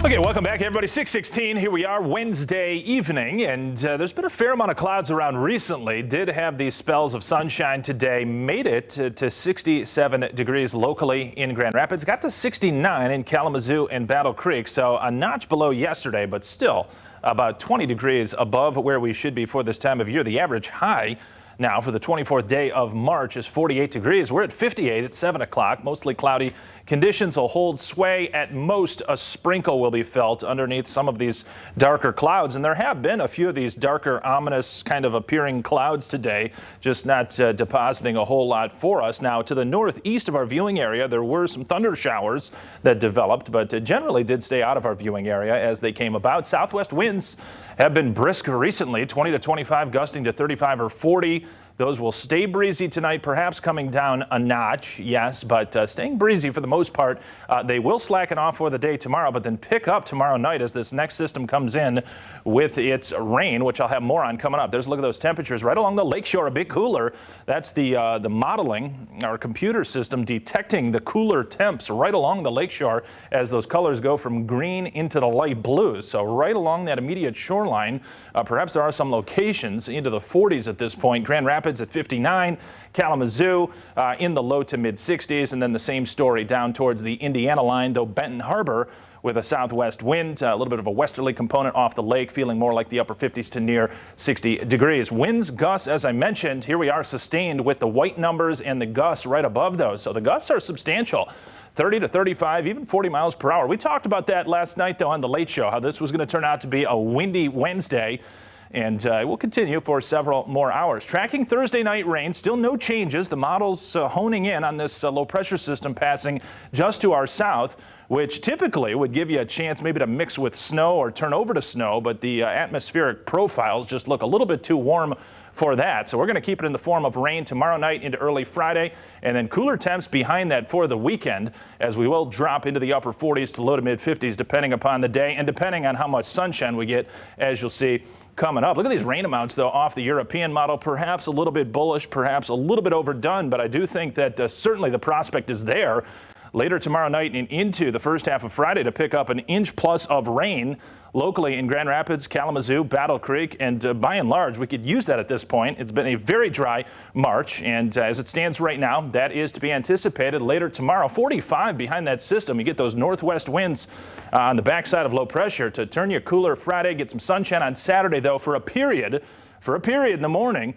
Okay, welcome back, everybody. 6:16. Here we are, Wednesday evening, and there's been a fair amount of clouds around recently. Did have these spells of sunshine today. Made it to 67 degrees locally in Grand Rapids. Got to 69 in Kalamazoo and Battle Creek, so a notch below yesterday, but still about 20 degrees above where we should be for this time of year. The average high now for the 24th day of March is 48 degrees. We're at 58 at 7 o'clock. Mostly cloudy. Conditions will hold sway. At most, a sprinkle will be felt underneath some of these darker clouds. And there have been a few of these darker, ominous kind of appearing clouds today, just not depositing a whole lot for us. Now, to the northeast of our viewing area, there were some thunder showers that developed, but generally did stay out of our viewing area as they came about. Southwest winds have been brisk recently, 20 to 25, gusting to 35 or 40. Those will stay breezy tonight, perhaps coming down a notch, yes, but staying breezy for the most part. They will slacken off for the day tomorrow, but then pick up tomorrow night as this next system comes in with its rain, which I'll have more on coming up. There's a look at those temperatures right along the lakeshore, a bit cooler. That's the modeling, our computer system detecting the cooler temps right along the lakeshore as those colors go from green into the light blue. So right along that immediate shoreline, perhaps there are some locations into the 40s at this point. Grand Rapids at 59, Kalamazoo in the low to mid 60s, and then the same story down towards the Indiana line, though Benton Harbor with a southwest wind, a little bit of a westerly component off the lake, feeling more like the upper 50s to near 60 degrees. Winds, gusts, as I mentioned, here we are sustained with the white numbers and the gusts right above those. So the gusts are substantial. 30 to 35, even 40 miles per hour. We talked about that last night, though, on the Late Show, how this was going to turn out to be a windy Wednesday. And it will continue for several more hours. Tracking Thursday night rain, still no changes. The model's honing in on this low pressure system passing just to our south, which typically would give you a chance maybe to mix with snow or turn over to snow. But the atmospheric profiles just look a little bit too warm for that. So we're going to keep it in the form of rain tomorrow night into early Friday, and then cooler temps behind that for the weekend, as we will drop into the upper 40s to low to mid 50s depending upon the day and depending on how much sunshine we get, as you'll see coming up. Look at these rain amounts, though, off the European model. Perhaps a little bit bullish, perhaps a little bit overdone, but I do think that certainly the prospect is there later tomorrow night and into the first half of Friday to pick up an inch plus of rain locally in Grand Rapids, Kalamazoo, Battle Creek, and by and large, we could use that at this point. It's been a very dry March, and as it stands right now, that is to be anticipated later tomorrow. 45 behind that system. You get those northwest winds on the backside of low pressure to turn you cooler Friday, get some sunshine on Saturday, though, for a period in the morning.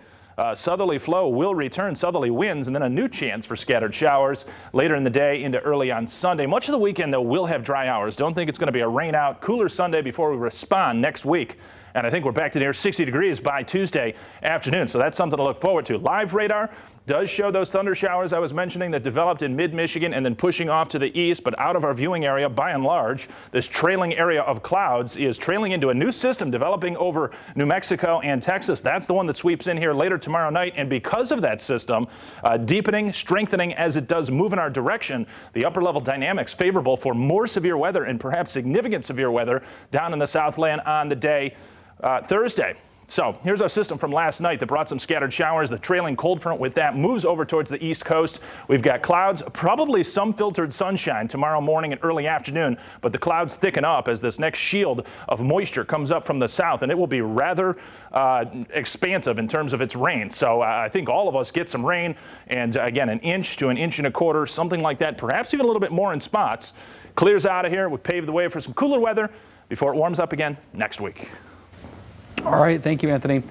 Southerly flow will return, southerly winds, and then a new chance for scattered showers later in the day into early on Sunday. Much of the weekend, though, will have dry hours. Don't think it's going to be a rain out. Cooler Sunday before we respond next week. And I think we're back to near 60 degrees by Tuesday afternoon. So that's something to look forward to. Live radar does show those thunder showers I was mentioning that developed in mid-Michigan and then pushing off to the east, but out of our viewing area by and large. This trailing area of clouds is trailing into a new system developing over New Mexico and Texas. That's the one that sweeps in here later tomorrow night. And because of that system deepening, strengthening as it does move in our direction, the upper level dynamics favorable for more severe weather and perhaps significant severe weather down in the Southland on the day Thursday. So here's our system from last night that brought some scattered showers. The trailing cold front with that moves over towards the east coast. We've got clouds, probably some filtered sunshine tomorrow morning and early afternoon, but the clouds thicken up as this next shield of moisture comes up from the south, and it will be rather expansive in terms of its rain. So I think all of us get some rain, and again, an inch to an inch and a quarter, something like that, perhaps even a little bit more in spots. Clears out of here. We pave the way for some cooler weather before it warms up again next week. All right, thank you, Anthony.